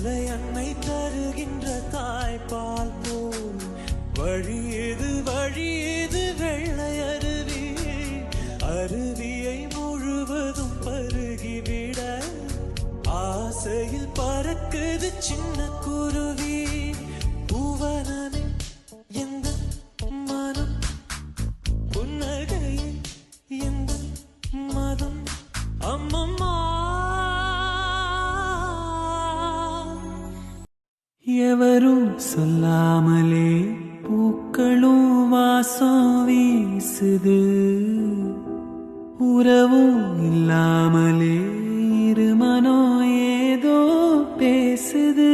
மலை அன்னை தருகின்ற தாய்ப்பால் போல் வழியது வழியது வெள்ளை அருவி அருவியை முழுவதும் பருகிவிட ஆசையில் பறக்குது சின்ன குருவி பூவனே எந்த மனம் புன்னகையில் எந்த மதம் அம்மம்மா எவரும் சொல்லாமலே பூக்களும் வாசம் வீசுது உறவும் இல்லாமலே இருமனோ ஏதோ பேசுது